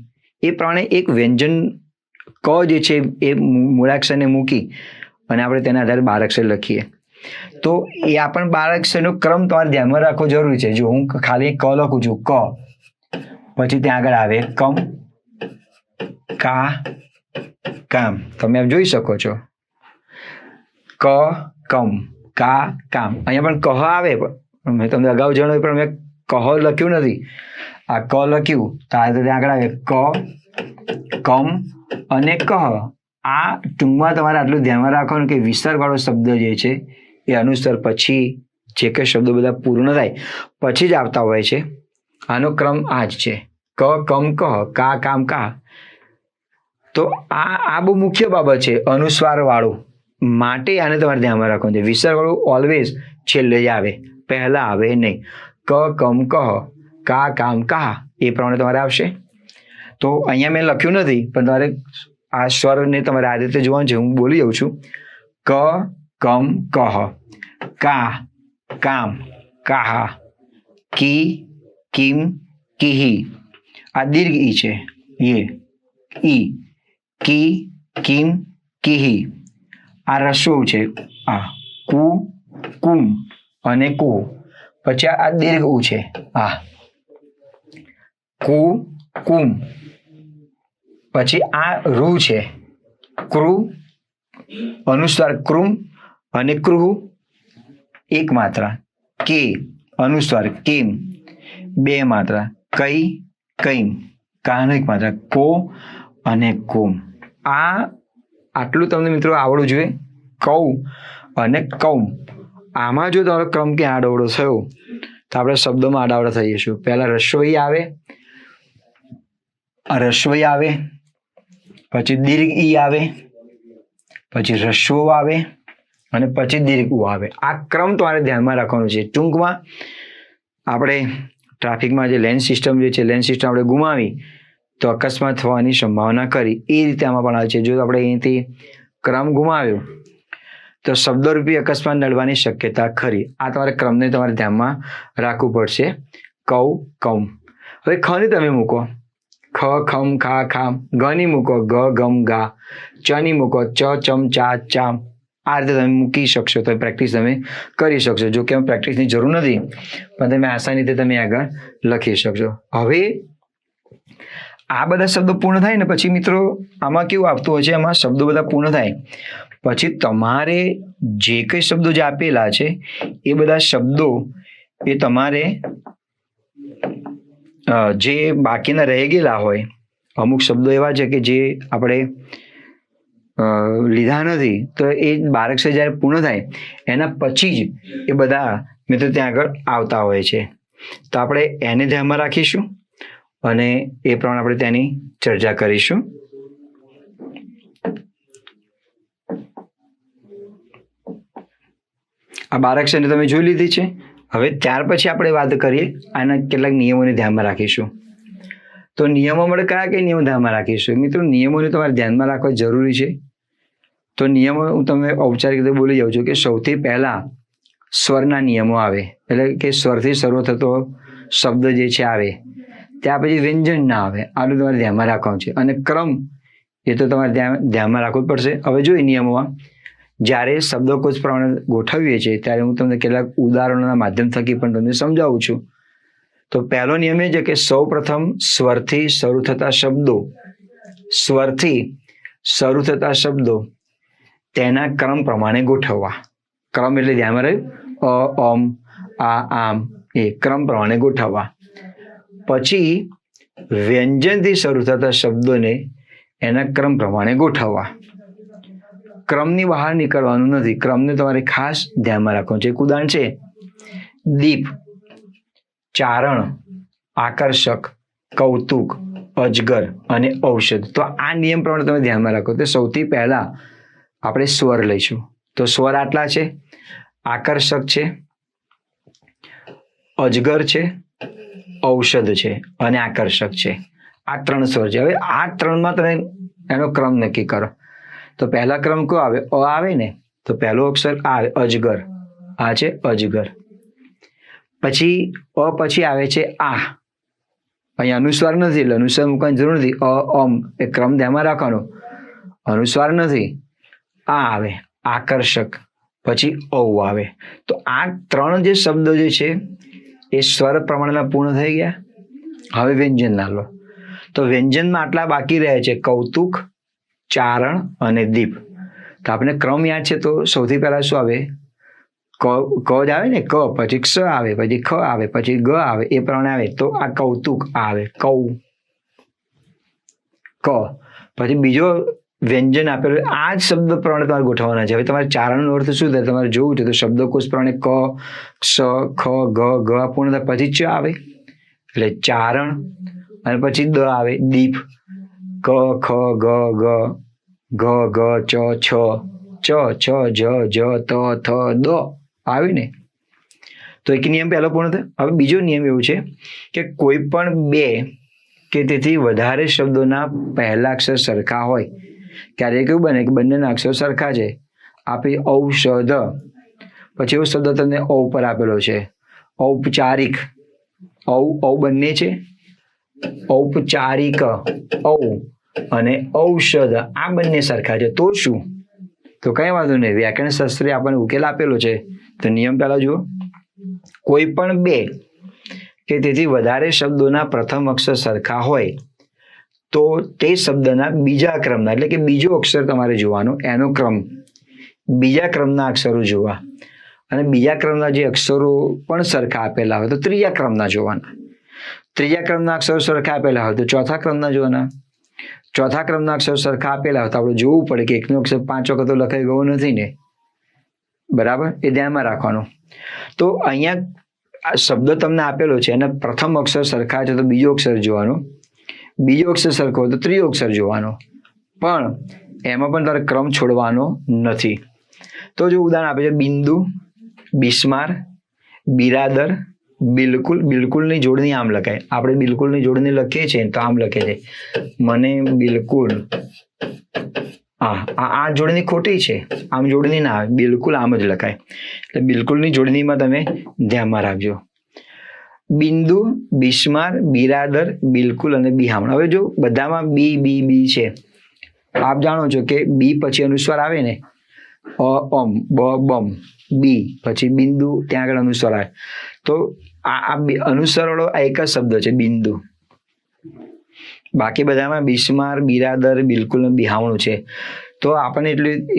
એ પ્રમાણે એક વ્યંજન ક જે છે એ મૂળાક્ષરને મૂકી અને આપણે તેના આધારે બારાક્ષર લખીએ. તો એ આપણને બારાક્ષરનો ક્રમ તમારે ધ્યાનમાં રાખવો જરૂરી છે. જો હું ખાલી ક લખું છું, ક, પછી ત્યાં આગળ આવે કમ, કા, કામ. તમે આપ જોઈ શકો છો, ક, કમ, કા, કામ. અહીંયા પણ કહ આવે, પણ મેં તમને અગાઉ જણાવ્યું પણ મેં કહ લખ્યું નથી. આ ક લખ્યું તો ત્યાં આગળ આવે ક, કમ અને કહ. આ ટૂંકમાં તમારે આટલું ધ્યાનમાં રાખવાનું કે વિસર્ગવાળો શબ્દ જે છે એ અનુસ્વાર પછી જે કંઈ શબ્દો બધા પૂર્ણ થાય પછી જ આવતા હોય છે. આનો ક્રમ આ જ છે, ક, કમ, કહ, કા, કામ, કા. તો આ બહુ મુખ્ય બાબત છે, અનુસ્વાર વાળું. માટે આને તમારે ધ્યાનમાં રાખવાનું છે. વિસર્ગવાળું ઓલવેઝ છેલ્લે જ આવે, પહેલા આવે નહીં. ક, કમ, કહ, કા, કામ, કા એ પ્રમાણે તમારે આવશે. તો અહીંયા મેં લખ્યું નથી, પણ તમારે આ સ્વરને તમારે આ રીતે જોવાનું છે. હું બોલી જાઉં છું, ક, કમ, કહ, કા, કામ, કાહા, કી, કિમ, કિહી. આ દીર્ઘ ઈ છે, ઈ, કી, કિમ, કિહી. આ રસ્વ છે, આ કુ, કુમ અને કુ. પછી આ દીર્ઘ ઉ છે, આ કુ, કુમ. પછી આ રૂ છે, ક્રુ, અનુસ્વાર ક્રુમ અને ક્રુહ એક માત્રા, કે અનુસ્વાર કેમ બે માત્રા, કઈ, કઈમ, કાનો એક માત્રા, કો અને કોમ. આટલું તમને મિત્રો આવડવું જોઈએ. કૌ અને કૌમ, આમાં જો તમારો ક્રમ કે આડવડો થયો તો આપણે શબ્દોમાં આડાવડા થઈ જઈશું. પહેલા રસ્વઈ આવે, રસ્વઈ આવે, પછી દીર્ઘ ઈ આવે, પછી રસ્વ આવે અને પછી દીર્ઘ ઉ આવે. આ ક્રમ તમારે ધ્યાનમાં રાખવાનો છે. ટૂંકમાં આપણે ટ્રાફિકમાં જે લેન સિસ્ટમ જે છે, લેન સિસ્ટમ આપણે ગુમાવી તો અકસ્માત થવાની સંભાવના કરી, એ રીતે આમાં પણ આવે છે. જો આપણે અહીંથી ક્રમ ગુમાવ્યો તો શબ્દરૂપી અકસ્માત નડવાની શક્યતા ખરી. આ તમારે ક્રમને તમારે ધ્યાનમાં રાખવું પડશે. કૌ, કૌમ. હવે ખની તમે મૂકો, ખ, ખમ, ખા, ખામ. ગની મૂકો, ગ, ગમ, ગા. ચની મૂકો, ચ, ચમ, ચા, ચામ. આ રીતે તમે મૂકી શકશો, તો પ્રેક્ટિસ તમે કરી શકશો. જો કે પ્રેક્ટિસની જરૂર નથી, પણ તમે આસાની રીતે તમે આગળ લખી શકશો. હવે આ બધા શબ્દો પૂર્ણ થાય ને પછી મિત્રો આમાં કેવું આપતું હોય છે, આમાં શબ્દો બધા પૂર્ણ થાય પછી તમારે જે કંઈ શબ્દો જે આપેલા છે એ બધા શબ્દો એ તમારે જે બાકીના રહી ગયેલા હોય, અમુક શબ્દો એવા છે કે જે આપણે લીધા નથી, તો એ બારાક્ષર જ્યારે પૂર્ણ થાય એના પછી જ એ બધા મિત્રો ત્યાં આગળ આવતા હોય છે. તો આપણે એને ધ્યાનમાં રાખીશું અને એ પ્રમાણે આપણે તેની ચર્ચા કરીશું. આ બારાક્ષરને તમે જોઈ લીધી છે. હવે ત્યાર પછી આપણે વાત કરીએ આના કેટલાક નિયમોને ધ્યાનમાં રાખીશું. તો નિયમો આપણે કયા કઈ નિયમો ધ્યાનમાં રાખીશું? મિત્રો નિયમોને તમારે ધ્યાનમાં રાખવા જરૂરી છે. તો નિયમો હું તમને ઔપચારિક રીતે બોલી જાઉં છું કે સૌથી પહેલા સ્વરના નિયમો આવે, એટલે કે સ્વરથી શરૂ થતો શબ્દ જે છે આવે, ત્યાં પછી વ્યંજન ના આવે. આનું તમારે ધ્યાનમાં રાખવાનું છે. અને ક્રમ એ તો તમારે ધ્યાનમાં રાખવું જ પડશે. હવે જો એ નિયમોમાં જ્યારે શબ્દકોશ પ્રમાણે ગોઠવીએ છીએ ત્યારે હું તમને કેટલાક ઉદાહરણોના માધ્યમ થકી પણ તમને સમજાવું છું. તો પહેલો નિયમ એ છે કે સૌ પ્રથમ સ્વરથી શરૂ થતા શબ્દો, સ્વરથી શરૂ થતા શબ્દો તેના ક્રમ પ્રમાણે ગોઠવવા. ક્રમ એટલે ધ્યાનમાં રહ્યું, અ, અમ, આ, આમ, એ ક્રમ પ્રમાણે ગોઠવવા. પછી વ્યંજનથી શરૂ થતા શબ્દોને એના ક્રમ પ્રમાણે ગોઠવવા. ક્રમની બહાર નીકળવાનું નથી, ક્રમને તમારે ખાસ ધ્યાનમાં રાખવાનું છે. એક ઉદાહરણ છે દીપ, ચારણ, આકર્ષક, કૌતુક, અજગર અને ઔષધ. તો આ નિયમ પ્રમાણે તમે ધ્યાનમાં રાખો. તો સૌથી પહેલા આપણે સ્વર લઈશું. તો સ્વર આટલા છે, આકર્ષક છે, અજગર છે, ઔષધ છે અને આકર્ષક છે. આ ત્રણ સ્વર છે. હવે આ ત્રણમાં તમે એનો ક્રમ નક્કી કરો. તો પહેલા ક્રમ કયો આવે? અ આવે ને, તો પહેલો અક્ષર આવે અજગર, આ છે અજગર. પછી અ પછી આવે છે આ, અહીંયા અનુસ્વાર નથી એટલે અનુસ્વાર મૂકવાની જરૂર નથી. અ, અમ એ ક્રમ ધ્યાનમાં રાખવાનો. અનુસ્વાર નથી, આ આવે આકર્ષક, પછી ઔ આવે. તો આ 3 જે શબ્દો જે છે એ સ્વર પ્રમાણના પૂર્ણ થઈ ગયા. હવે વ્યંજનના લો. તો વ્યંજનમાં આટલા બાકી રહે છે, કૌતુક, ચારણ અને દીપ. તો આપણે ક્રમ યાદ છે, તો સૌથી પહેલા શું આવે? ક જ આવે ને, ક પછી ક્ષ આવે, પછી ખ આવે, પછી ગ આવે, એ પ્રમાણે આવે. તો આ કૌતુક આવે, કૌ ક. પછી બીજો વ્યંજન આપેલું, આ જ શબ્દ પ્રમાણે તમારે ગોઠવવાના છે. હવે તમારે ચારણનો અર્થ શું થાય તમારે જોવું છે, તો શબ્દકોશ પ્રમાણે ક, ક્ષ, ખ, ગ પૂર્ણ થાય પછી ચ આવે એટલે ચારણ, અને પછી દ આવે દીપ, ક, ખ, ગ, ગ, ચ, છ, જ, ત, થ, દ આવી ને. તો એક નિયમ પહેલો પૂર્ણ થાય. હવે બીજો નિયમ એવું છે કે કોઈ પણ 2 કે તેથી વધારે શબ્દોના પહેલા અક્ષર સરખા હોય. ક્યારેક એવું બને કે બંનેના અક્ષરો સરખા છે, આપી ઔષધ, પછી એવો શબ્દ તમને ઔ પર આપેલો છે, ઔપચારિક, ઔ બંને છે, ઔપચારિક ઔ અને ઔષધ આ બંને સરખા છે. તો શું? તો કઈ વાંધો નહીં, વ્યાકરણ શાસ્ત્રે આપણને ઉકેલ આપેલો છે. તો નિયમ પહેલા જુઓ, કોઈ પણ 2 કે તેથી વધારે શબ્દોના પ્રથમ અક્ષર સરખા હોય તો તે શબ્દના બીજા ક્રમના, એટલે કે બીજો અક્ષર તમારે જોવાનો, એનો ક્રમ, બીજા ક્રમના અક્ષરો જોવા. અને બીજા ક્રમના જે અક્ષરો પણ સરખા આપેલા હોય તો ત્રીજા ક્રમના જોવાના. ત્રીજા ક્રમના અક્ષરો સરખા આપેલા હોય તો ચોથા ક્રમના જોવાના. ચોથા ક્રમના અક્ષરો સરખા આપેલા હોય તો આપણે જોવું પડે કે એકનો અક્ષર 5 વખત તો લખાઈ ગયો નથી ને, બરાબર? એ ધ્યાનમાં રાખવાનું. તો અહીંયા આ શબ્દ તમને આપેલો છે અને પ્રથમ અક્ષર સરખા છે તો બીજો અક્ષર જોવાનો, બીજો અક્ષર સરખો હોય તો ત્રીજો અક્ષર જોવાનો, પણ એમાં પણ તારે ક્રમ છોડવાનો નથી. તો જો ઉદાહરણ આપે છે, બિંદુ, બિસ્માર, બિરાદર, બિલકુલ. બિલકુલની જોડણી આમ લખાય, આપણે બિલકુલની જોડણી લખીએ છીએ તો આમ લખે છે, મને બિલકુલ. આ જોડણી ખોટી છે, આમ જોડણી ના આવે, બિલકુલ આમ જ લખાય. એટલે બિલકુલની જોડણીમાં તમે ધ્યાનમાં રાખજો. બિંદુ, બિસ્માર, બિરાદર, બિલકુલ અને બિહામણ. હવે જો બધામાં બી છે, આપ જાણો છો કે બી પછી અનુસ્વાર આવે ને, અમ, બમ, બી પછી બિંદુ, ત્યાં આગળ અનુસ્વાર આવે. તો આ અનુસ્વાર વાળો આ એક જ શબ્દ છે બિંદુ. બાકી બધામાં બિસ્માર, બિરાદર, બિલકુલ અને બિહામણું છે. તો આપણને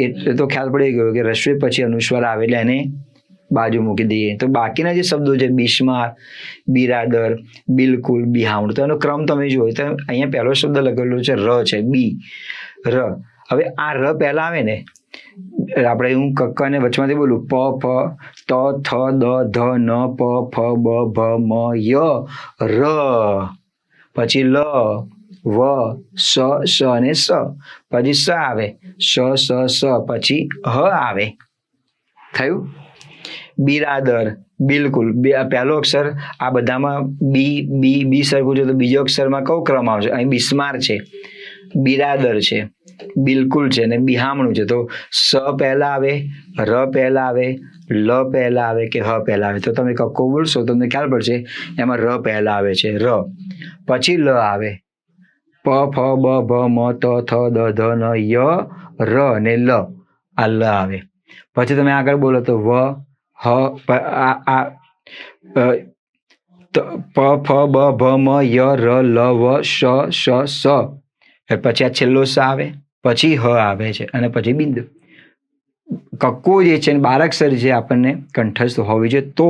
એટલે તો ખ્યાલ પડી ગયો કે રસ્વ પછી અનુસ્વાર આવે એટલે એને બાજુ મૂકી દઈએ. તો બાકીના જે શબ્દો છે બિસ્માર, બિરાદર, બિલકુલ, બિહામણું, તો એનો ક્રમ તમે જુઓ તો અહીંયા પહેલો શબ્દ લખેલો છે ર છે, બી, ર. હવે આ ર પહેલા આવે ને, આપણે હું કક્કાને વચમાંથી બોલું, પ, ફ, ત, થ, દ, ધ, ન, પ, ફ, બ, ભ, મ, ય, ર, પછી લ, વ, સ અને સ, પછી સ આવે, સ, પછી હ આવે. થયું? બિરાદર, બિલકુલ, પહેલો અક્ષર આ બધામાં બી સરખું છે તો બીજો અક્ષરમાં કયો ક્રમ આવશે? અહીં બિસ્માર છે, બિરાદર છે, બિલકુલ છે અને બિહામણું છે. તો સ પહેલા આવે, ર પહેલા આવે, લ પહેલા આવે કે હ પહેલા આવે? તો તમે કક્કો બોલશો તમને ખ્યાલ પડશે એમાં ર પહેલા આવે છે, ર, પછી લ આવે, પ, ફ, બ, ભ, મ, ત, થ, દ, ધ, ન, ય, ર અને લ, આ લ આવે. પછી તમે આગળ બોલો તો વ, હ, પ, ફ, બ, ભ, મ, ય, ર, લ, વ, શ, પછી આ છેલ્લો સ આવે, પછી હ આવે છે અને પછી બિંદુ. કક્કો જે છે 12 અક્ષર છે આપણને કંઠસ્થ હોવી જોઈએ, તો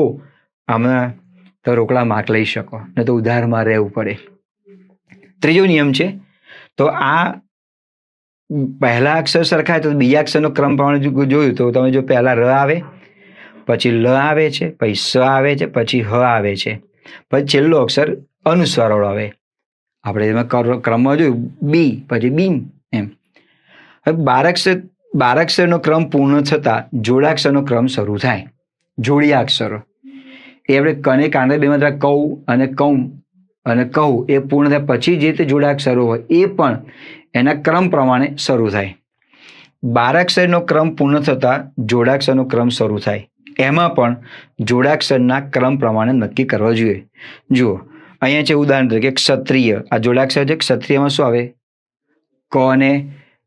આમાં તો રોકડા માર્ક લઈ શકો, ને તો ઉધારમાં રહેવું પડે. ત્રીજો નિયમ છે, તો આ પહેલા અક્ષર સરખા તો બીજા અક્ષરનો ક્રમ પ્રમાણે જોયું તો તમે જો પહેલા ર આવે, પછી લ આવે છે, પછી સ આવે છે, પછી હ આવે છે, પછી છેલ્લો અક્ષર અનુસ્વારવાળો આવે. આપણે એમાં ક્રમમાં જોયું બી, પછી બીમ, એમ. હવે 12 અક્ષરનો ક્રમ પૂર્ણ થતા જોડાક્ષરનો ક્રમ શરૂ થાય. જોડિયા અક્ષરો એ આપણે કને કાંડે બેમાં કૌ અને કૌમ અને કહું એ પૂર્ણ થાય પછી જે તે જોડાક્ષરો હોય એ પણ એના ક્રમ પ્રમાણે શરૂ થાય. 12 અક્ષરનો ક્રમ પૂર્ણ થતા જોડાક્ષરનો ક્રમ શરૂ થાય, એમાં પણ જોડાક્ષરના ક્રમ પ્રમાણે નક્કી કરવા જોઈએ. જુઓ અહીંયા છે ઉદાહરણ તરીકે ક્ષત્રિય, આ જોડાક્ષર છે. ક્ષત્રિયમાં શું આવે? ક ને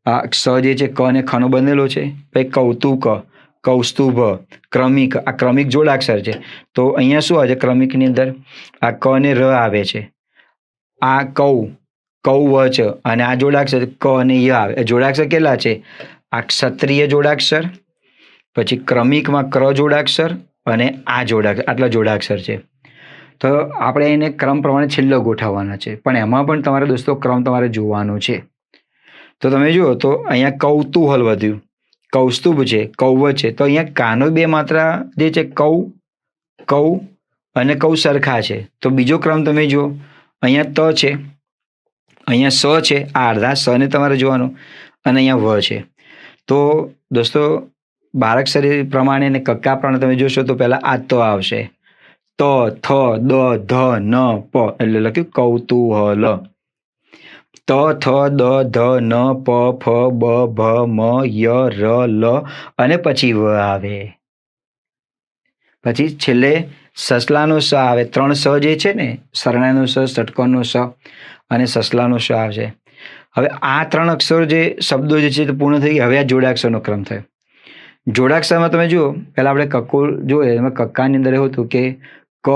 આ ક્ષ જે છે ક અને ખનો બનેલો છે. પછી કૌતુક, કૌસ્તુભ, ક્રમિક, આ ક્રમિક જોડાક્ષર છે. તો અહીંયા શું આવે છે ક્રમિકની અંદર? આ ક અને ર આવે છે. આ કૌવચ અને આ જોડાક્ષર ક અને ય આવે. જોડાક્ષર કેટલા છે? આ ક્ષત્રિય જોડાક્ષર, પછી ક્રમિકમાં ક્ર જોડાક્ષર અને આ જોડાક્ષર, આટલા જોડાક્ષર છે. તો આપણે એને ક્રમ પ્રમાણે છેલ્લો ગોઠવવાના છે, પણ એમાં પણ તમારે દોસ્તો ક્રમ તમારે જોવાનો છે. તો તમે જુઓ તો અહીંયા કૌતૂહલ વધ્યું, કૌસ્તુભ છે, કૌવચ છે. તો અહીંયા કાનો 2 માત્રા જે છે કૌ અને કૌ સરખા છે. તો બીજો ક્રમ તમે જુઓ, અહીંયા ત છે, અહીંયા સ છે, આ અડધા સ ને તમારે જોવાનું, અને અહીંયા વ છે. તો દોસ્તો બારાક્ષરી પ્રમાણે અને કક્કા પ્રમાણે તમે જોશો તો પહેલા આ ત આવશે, ત, થ, દ, ધ, ન, પ, એટલે લખ્યું કૌતૂહલ. ત, થ, દ, ધ, ન, પ, ફ, બ, ભ, મ, ય, ર, લ અને પછી વ આવે. પછી છેલ્લે સસલાનો સ આવે. 3 સ જે છે ને, શરણાઈનો સ, ષટકોણનો સ અને સસલાનો સ આવશે. હવે આ 3 અક્ષરો જે શબ્દો જે છે તે પૂર્ણ થઈ ગયા. હવે આ જોડાક્ષરનો ક્રમ થયો. જોડાક્ષરમાં તમે જુઓ, પહેલા આપણે કક્કો જોઈએ, એમાં કક્કાની અંદર એવું હતું કે ક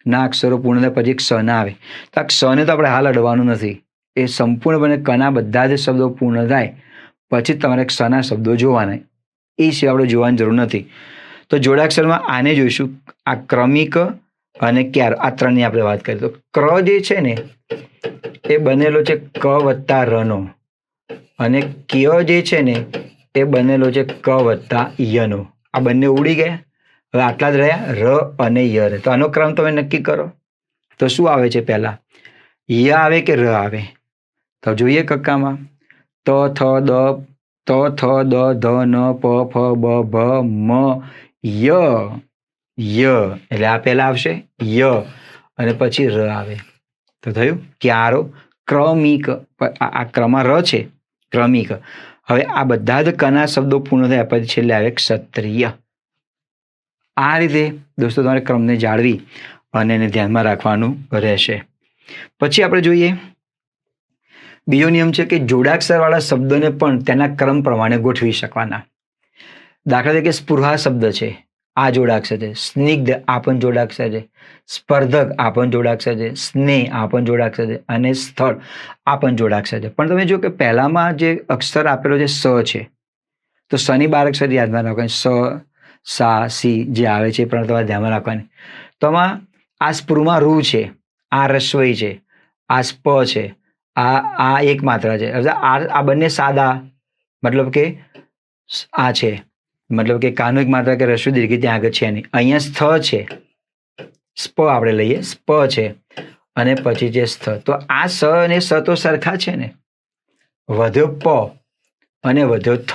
ના અક્ષરો પૂર્ણ થાય પછી ક્ષ ના આવે. તો આ ક્ષને તો આપણે હાલ અડવાનું નથી. એ સંપૂર્ણપણે કના બધા જ શબ્દો પૂર્ણ થાય પછી તમારે ક્ષના શબ્દો જોવાના, એ સિવાય આપણે જોવાની જરૂર નથી. તો જોડાક્ષરમાં આને જોઈશું, આ ક્રમિક અને ક્યાર, આ 3ની આપણે વાત કરીએ. તો ક્ર જે છે ને એ બનેલો છે ક વત્તા રનો, અને ક્ય જે છે ને એ બનેલો છે ક વત્તા યનો. આ બંને ઉડી ગયા. હવે આટલા જ રહ્યા, ર અને ય. તો આનો ક્રમ તમે નક્કી કરો. તો શું આવે છે પહેલા, ય આવે કે ર આવે? તો જોઈએ કક્કામાં, ત, થ, દ, ધ, ન, પ, ફ, બ, ભ, મ, ય. એટલે આ પહેલા આવશે ય અને પછી ર આવે. તો થયું ક્યારો, ક્રમિક. આ ક્રમમાં ર છે, ક્રમિક. હવે આ બધા જ કના શબ્દો પૂર્ણ થયા પછી છેલ્લે આવે ક્ષત્રિય. આ રીતે દોસ્તો તમારે ક્રમને જાળવી અને એને ધ્યાનમાં રાખવાનું રહેશે. પછી આપણે જોઈએ બીજો નિયમ છે કે જોડાક્ષરવાળા શબ્દોને પણ તેના ક્રમ પ્રમાણે ગોઠવી શકવાના. દાખલા તરીકે સ્પૃહા શબ્દ છે, આ જોડાક્ષર છે. સ્નિગ્ધ, આ પણ જોડાક્ષર છે. સ્પર્ધક, આ પણ જોડાક્ષર છે. સ્નેહ, આ પણ જોડાક્ષર છે. અને સ્થળ, આ પણ જોડાક્ષર છે. પણ તમે જો કે પહેલામાં જે અક્ષર આપેલો છે સ છે, તો સની 12 અક્ષર યાદમાં રાખવાની. સ, સા, સી જે આવે છે એ પણ તમારે ધ્યાનમાં રાખવાની. તો આમાં આ સ્પૃહમાં રૂ છે, આ રસ્વઈ છે, આ સ્પ છે, આ એક માત્રા છે. આ બંને સાદા, મતલબ કે આ છે, મતલબ કે કાનો એક માત્રા કે રસ્વ દીર્ઘ ત્યાં આગળ છે નહીં. અહીંયા સ્થ છે, સ્પ આપણે લઈએ, સ્પ છે અને પછી જે સ્થ. તો આ સ અને સ તો સરખા છે ને. વધ્યો પ અને વધ્યો થ.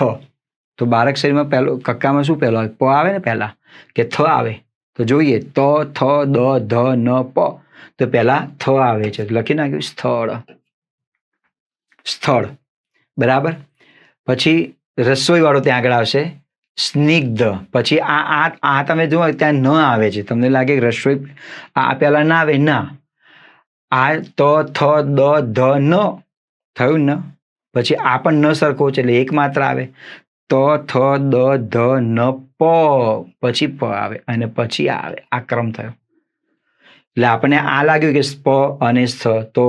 તો બારાક્ષરીમાં પહેલો કક્કામાં શું પહેલો આવે? પ આવે ને પહેલા, કે થ આવે? તો જોઈએ, ત, થ, દ, ધ, ન, પ. તો પહેલા થ આવે છે, લખી નાખ્યું સ્થળ. સ્થળ, બરાબર. પછી રસોઈ વાળો ત્યાં આગળ આવશે સ્નિગ્ધ. પછી આ તમે જુઓ ત્યાં ન આવે છે, તમને લાગે રસોઈ આ પહેલા ના આવે, ના. આ ત, થ, દ, ધ, ન થયું ન. પછી આ પણ ન સરખો છે એટલે એક માત્ર આવે. ત, થ, દ, ધ, ન, પ. પછી પ આવે અને પછી આ આવે. આ ક્રમ થયો. એટલે આપણને આ લાગ્યું કે સ્પ અને સ. તો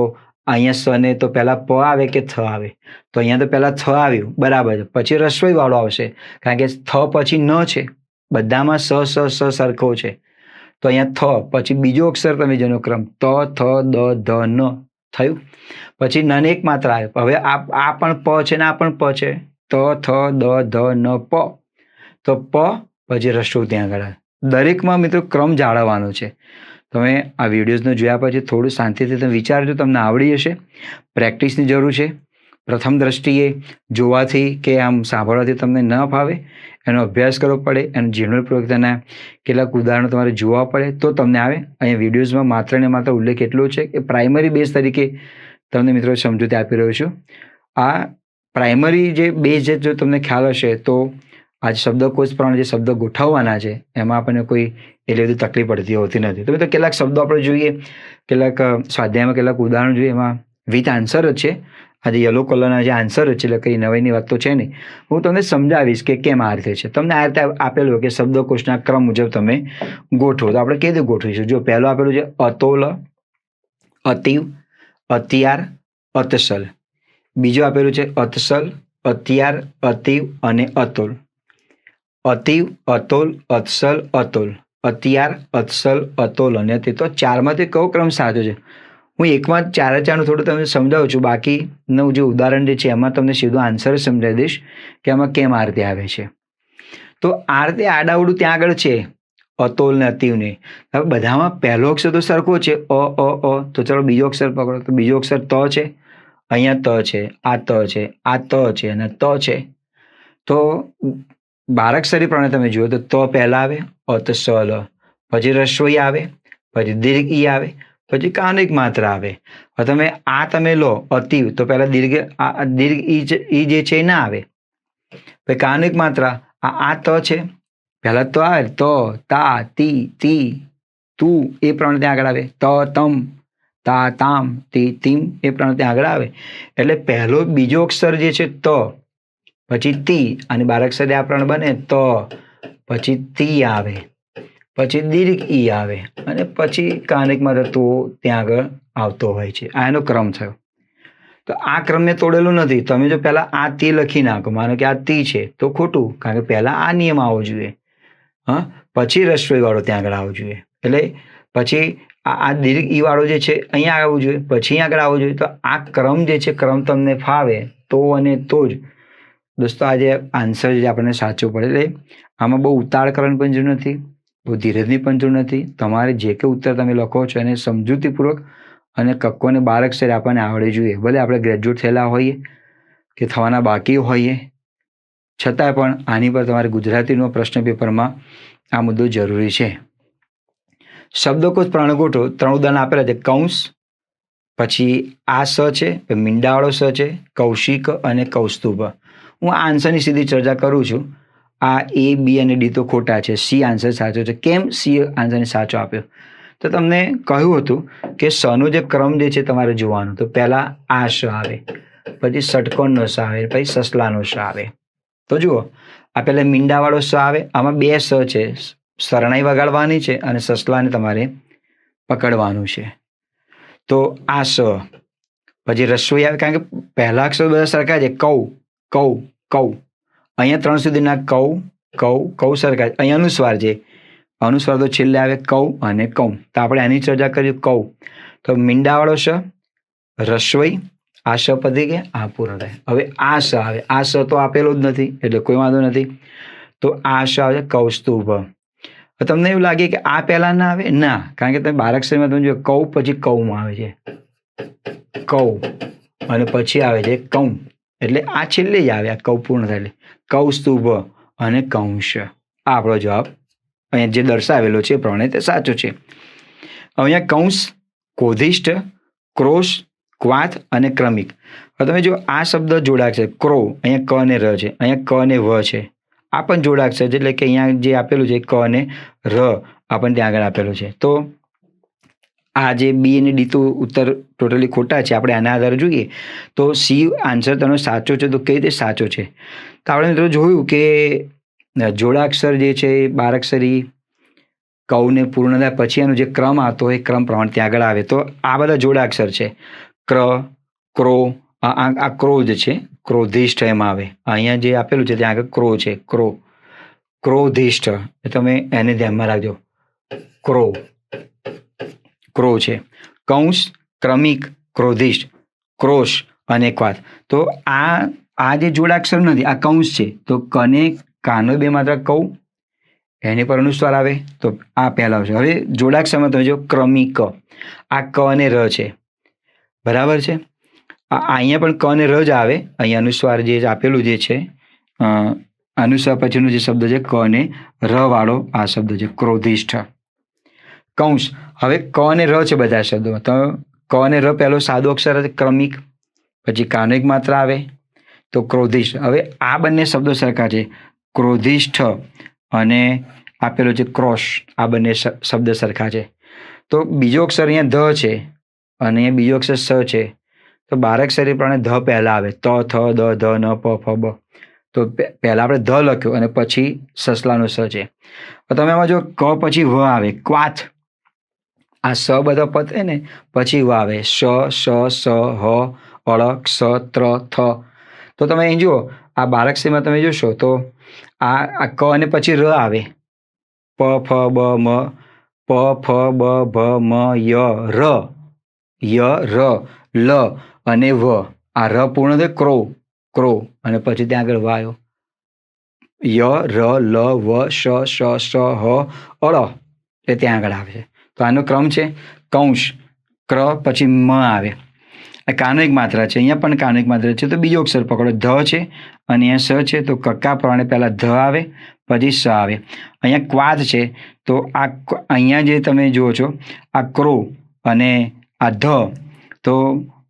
અહીંયા સ ને તો પહેલા પ આવે કે થ આવે? તો અહીંયા તો પહેલા થ આવ્યું, બરાબર છે. પછી રસોઈ વાળો આવશે, કારણ કે થ પછી ન છે. બધામાં સ સરખો છે. તો અહીંયા થ પછી બીજો અક્ષર તમે જેનો ક્રમ ત, થ, દ, ધ, ન થયું. પછી ન એક માત્ર આવે. હવે આ પણ પ છે ને આ પણ પ છે. ત, થ, દ, ધ, ન, પ. તો પ પછી રસ્વ ત્યાં આગળ. દરેકમાં મિત્રો ક્રમ જાળવવાનો છે. તમે આ વિડીયોઝને જોયા પછી થોડું શાંતિથી તમે વિચારજો, તમને આવડી જશે. પ્રેક્ટિસની જરૂર છે. પ્રથમ દ્રષ્ટિએ જોવાથી કે આમ સાંભળવાથી તમને ન ફાવે, એનો અભ્યાસ કરવો પડે. એનું જીવનપૂર્વક તેના કેટલાક ઉદાહરણો તમારે જોવા પડે તો તમને આવે. અહીંયા વિડીયોઝમાં માત્ર ને માત્ર ઉલ્લેખ એટલો છે કે પ્રાઇમરી બેઝ તરીકે તમને મિત્રો સમજૂતી આપી રહ્યો છું. આ પ્રાઇમરી જે બેઝ છે, જો તમને ખ્યાલ હશે તો આ શબ્દકોશ પ્રમાણે જે શબ્દ ગોઠવવાના છે એમાં આપણને કોઈ એટલી બધી તકલીફ પડતી હોતી નથી. તો મિત્રો કેટલાક શબ્દો આપણે જોઈએ, કેટલાક સ્વાધ્યાયમાં કેટલાક ઉદાહરણ જોઈએ, એમાં વિથ આન્સર જ છે. આજે યલો કલરના જે આન્સર જ છે એટલે કંઈ નવાઈની વાત તો છે નહીં. હું તમને સમજાવીશ કે કેમ આ રીતે છે. તમને આ રીતે આપેલું કે શબ્દકોશના ક્રમ મુજબ તમે ગોઠવો. તો આપણે કેવી રીતે ગોઠવીશું? જો પહેલું આપેલું છે અતોલ, અતિવ, અત્યાર, અતસલ. બીજું આપેલું છે અતસલ, અત્યાર, અતિવ અને અતોલ. અતિવ, અતોલ, અતસલ, અતોલ, અત્યાર, અતસલ, અતોલ અને અતિવ. તો ચારમાંથી કયો ક્રમ સાચો છે? હું એકમાં ચારનું થોડું તમને સમજાવું છું. બાકીનું જે ઉદાહરણ જે છે એમાં તમને સીધો આન્સર સમજાવી દઈશ કે આમાં કેમ આ રીતે આવે છે. તો આ રીતે આડાવડું ત્યાં આગળ છે અતોલ ને અતિવને. હવે બધામાં પહેલો અક્ષર તો સરખો છે અ. તો ચલો બીજો અક્ષર પકડો. તો બીજો અક્ષર ત છે. અહીંયા ત છે, આ ત છે, આ ત છે અને ત છે. તો બારાક્ષરી પ્રમાણે તમે જુઓ તો ત પહેલા આવે અતસલ, પછી રસ્વઈ આવે, પછી દીર્ઘ ઈ આવે, પછી કાનિક માત્ર આવે. હવે તમે લો અતિવ તો પહેલા દીર્ઘ ઈ જે છે એ ના આવે. પછી કાનિક માત્ર આ ત છે, પહેલા તો આવે તો, તા, તી, તી, તું એ પ્રમાણે ત્યાં આગળ આવે. ત, તમ, તા, તામ, તી, તીમ એ પ્રમાણે ત્યાં આગળ આવે. એટલે પહેલો બીજો અક્ષર જે છે ત, પછી તી અને બારાક્ષરી આ પ્રમાણે બને ત, પછી તી આવે, પછી દીર્ઘ ઈ આવે અને પછી કાનિકમાં તો ત્યાં આગળ આવતો હોય છે. આ એનો ક્રમ થયો. તો આ ક્રમ મેં તોડેલો નથી. તમે જો પહેલા આ તી લખી નાખો, માનો કે આ તી છે તો ખોટું, કારણ કે પહેલા આ નિયમ આવવો જોઈએ. હા, પછી રસ્વઈ વાળો ત્યાં આગળ આવવો જોઈએ. એટલે પછી આ દીર્ઘ ઈ વાળો જે છે અહીંયા આવવું જોઈએ, પછી આગળ આવવું જોઈએ. તો આ ક્રમ જે છે ક્રમ તમને ફાવે તો અને તો જ દોસ્તો આજે આન્સર જે આપણને સાચું પડે. એટલે આમાં બહુ ઉતાળ કરવાની પણ જરૂર નથી, બહુ ધીરજની પણ જરૂર નથી. તમારે જે કે ઉત્તર તમે લખો છો એને સમજૂતીપૂર્વક અને કક્કોને બારાક્ષરી આપણને આવડે જોઈએ. ભલે આપણે ગ્રેજ્યુએટ થયેલા હોઈએ કે થવાના બાકી હોઈએ, છતાંય પણ આની પર તમારે ગુજરાતીનો પ્રશ્ન પેપરમાં આ મુદ્દો જરૂરી છે. શબ્દકોશ પ્રમાણે ગોઠવો. 3 ઉદાહરણ આપેલા છે. કૌંસ, પછી આ સ છે, મીંડાવાળો સ છે, કૌશિક અને કૌસ્તુભ. હું આ આન્સરની સીધી ચર્ચા કરું છું. આ એ, બી અને ડી તો ખોટા છે. સી આન્સર સાચો છે. કેમ સી આન્સરને સાચો આપ્યો? તો તમને કહ્યું હતું કે સનો જે ક્રમ જે છે તમારે જોવાનો. તો પહેલા આ સ આવે, પછી ષટકોણનો સ આવે, પછી સસલાનો સ આવે. તો જુઓ આ પહેલા મીંડાવાળો સ આવે. આમાં 2 સ છે, શરણાઈ વગાડવાની છે અને સસલાને તમારે પકડવાનું છે. તો આ સ, પછી રસ્વઈ આવે, કારણ કે પહેલા અક્ષર બધા સરખા છે. કૌ, કૌ, કૌ. અહીંયા 3 સુધીના કૌ, કૌ, કૌ સરખા. અહીંયા અનુસ્વાર છે, અનુસ્વાર તો છેલ્લે આવે કૌ અને કૌ. તો આપણે એની ચર્ચા કરીએ. કૌ તો મીંડાવાળો સ, રસ્વઈ, આ સ પતી ગયા, આ પૂર્ણ થાય. હવે આ સ આવે. આ સ તો આપેલો જ નથી એટલે કોઈ વાંધો નથી. તો આ સ આવે કૌસ્તુભ. તમને એવું લાગે કે આ પહેલા ના આવે? ના, કારણ કે તમે બારાક્ષરીમાં તમે જો કૌ પછી કૌમાં આવે છે, કૌ અને પછી આવે છે કૌ. એટલે આ છેલ્લે જ આવે. આ કૌ પૂર્ણ થાય એટલે કૌસ્તુભ અને કૌંસ. આ આપણો જવાબ અહીંયા જે દર્શાવેલો છે એ પ્રમાણે તે સાચો છે. અહીંયા કૌંસ, કોધિષ્ઠ, ક્રોશ, ક્વાથ અને ક્રમિક. હવે તમે જો આ શબ્દ જોડાક્ષર ક્રો, અહીંયા ક અને ર છે, અહીંયા ક અને વ છે. આ પણ જોડાક્ષર છે એટલે કે અહીંયા જે આપેલું છે ક અને ર આપણને ત્યાં આગળ આપેલું છે. તો આ જે બી અને ડી તો ઉત્તર ટોટલી ખોટા છે. આપણે આના આધારે જોઈએ તો સી આન્સર તેનો સાચો છે. તો કઈ રીતે સાચો છે? તો આપણે મિત્રો જોયું કે જોડાક્ષર જે છે એ બારાક્ષરી કૌને પૂર્ણ થાય પછી એનો જે ક્રમ આવતો હોય એ ક્રમ પ્રમાણે ત્યાં આગળ આવે. તો આ બધા જોડાક્ષર છે. ક્ર, ક્રો, આ ક્રોધ છે, ક્રોધિષ્ઠ એમાં આવે. અહીંયા જે આપેલું છે ત્યાં આગળ ક્રો છે, ક્રો, ક્રોધિષ્ઠ. તમે એને ધ્યાનમાં રાખજો. ક્રો, ક્રો છે. કૌંસ, ક્રમિક, ક્રોધિષ્ઠ, ક્રોશ અને ક્વાથ. તો આ જે જોડાક્ષર નથી, આ કૌંસ છે. તો કને કાનો 2 માત્ર કૌ, એની પર અનુસ્વાર આવે તો આ પહેલા આવશે. હવે જોડાક્ષરમાં તમે જો ક્રમિક, આ ક અને ર છે, બરાબર છે. અહીંયા પણ ક અને ર જ આવે. અહીંયા અનુસ્વાર જે આપેલું જે છે, અનુસ્વાર પછીનો જે શબ્દ છે ક અને ર વાળો આ શબ્દ છે ક્રોધિષ્ઠ. કૌંસ, હવે ક અને ર છે બધા શબ્દોમાં. તો ક અને ર પહેલો સાદો અક્ષર છે ક્રમિક, પછી કાનિક માત્ર આવે તો ક્રોધિષ્ઠ. હવે આ બંને શબ્દો સરખા છે, ક્રોધિષ્ઠ અને આપેલો છે ક્રોશ. આ બંને શબ્દ સરખા છે. તો બીજો અક્ષર અહીંયા ધ છે અને અહીંયા બીજો અક્ષર સ છે. તો બારાક્ષરી પ્રમાણે ધ પહેલા આવે, ત, થ, દ, ધ, ન, પ, ફ, બ. તો પહેલા આપણે ધ લખ્યું અને પછી સસલાનો સ છે. તમે એમાં જો ક પછી વ આવે, ક્વાથ. આ સ બધા પતે ને પછી વ આવે, શ, સ, હ, અળ, ક્ષ, ત્ર, થ. તો તમે અહીં જુઓ, આ બારાક્ષરીમાં તમે જોશો તો આ ક અને પછી ર આવે, પ, ફ, બ, મ, પ, ફ, બ, ભ, મ, ય, ર, ર, લ અને વ. આ ર પૂર્ણ થાય ક્રો, ક્રો, અને પછી ત્યાં આગળ વ આવ્યો, ય, ર, લ, વ, શ, સ, હ, અળ, એ ત્યાં આગળ આવે છે. તો આનો ક્રમ છે કૌંસ, ક્ર પછી મ આવે. આ કાનોનિક માત્રા છે, અહીંયા પણ કાનોનિક માત્રા છે. તો બીજો અક્ષર પકડો, ધ છે અને અહીંયા સ છે, તો કક્કા પ્રમાણે પહેલા ધ આવે પછી સ આવે. અહીંયા ક્વાદ છે, તો આ અહીંયા જે તમે જુઓ છો આ ક્રો અને આ ધ, તો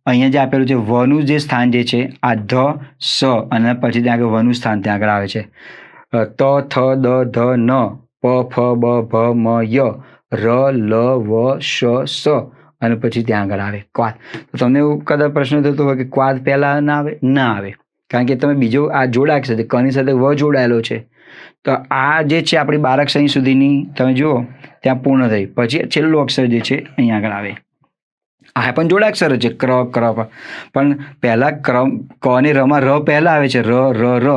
અહીંયા જે આપેલું છે વનું જે સ્થાન જે છે આ ધ, સ અને પછી ત્યાં આગળ વનું સ્થાન ત્યાં આગળ આવે છે. ત, થ, દ, ધ, ન, પ, ફ, બ, ભ, મ, ય, ર, લ, વ, શ, સ અને પછી ત્યાં આગળ આવે ક્વાદ. તો તમને એવું કદાચ પ્રશ્ન થતો હોય કે ક્વાદ પહેલા ના આવે? ના આવે, કારણ કે તમે બીજો આ જોડાક્ષર છે, કની સાથે વ જોડાયેલો છે. તો આ જે છે આપણી બારાક્ષરી સુધીની તમે જુઓ ત્યાં પૂર્ણ થઈ, પછી છેલ્લું અક્ષર જે છે અહીંયા આગળ આવે. આ પણ જોડાક્ષર છે, ક્ર, ક્ર, પણ પહેલા ક્રમ ક અને રમાં ર પહેલા આવે છે, ર, ર, ર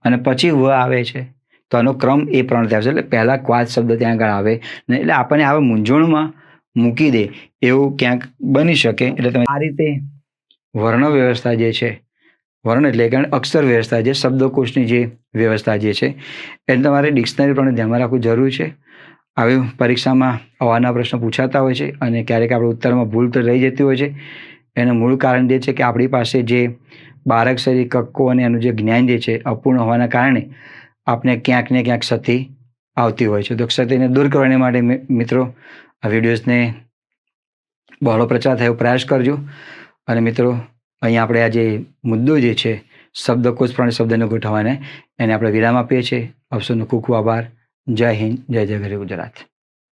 અને પછી વ આવે છે. તો આનો ક્રમ એ પ્રમાણે આવશે, એટલે પહેલા ક્વાદ શબ્દ ત્યાં આગળ આવે ને, એટલે આપણને આવા મૂંઝવણમાં મૂકી દે એવું ક્યાંક બની શકે. એટલે તમે આ રીતે વર્ણ વ્યવસ્થા જે છે, વર્ણ એટલે કે અક્ષર વ્યવસ્થા, જે શબ્દકોશની જે વ્યવસ્થા જે છે એને તમારે ડિક્શનરી પણ ધ્યાનમાં રાખવું જરૂરી છે. આવી પરીક્ષામાં આવાના પ્રશ્નો પૂછાતા હોય છે અને ક્યારેક આપણે ઉત્તરમાં ભૂલ તો રહી જતી હોય છે. એનું મૂળ કારણ જે છે કે આપણી પાસે જે બારાક્ષરી કક્કો અને એનું જે જ્ઞાન જે છે અપૂર્ણ હોવાના કારણે આપણે ક્યાંક ને ક્યાંક ક્ષતિ આવતી હોય છે. તો ક્ષતિને દૂર કરવાને માટે મિત્રો આ વિડીયોઝને બહોળો પ્રચાર થયો પ્રયાસ કરજો. અને મિત્રો અહીંયા આપણે આ જે મુદ્દો જે છે શબ્દકોશ પ્રમાણે શબ્દને ગોઠવવાને, એને આપણે વિરામ આપીએ છીએ. આપસોનો ખૂબ ખૂબ આભાર. જય હિન્દ, જય જય ગરવી ગુજરાત.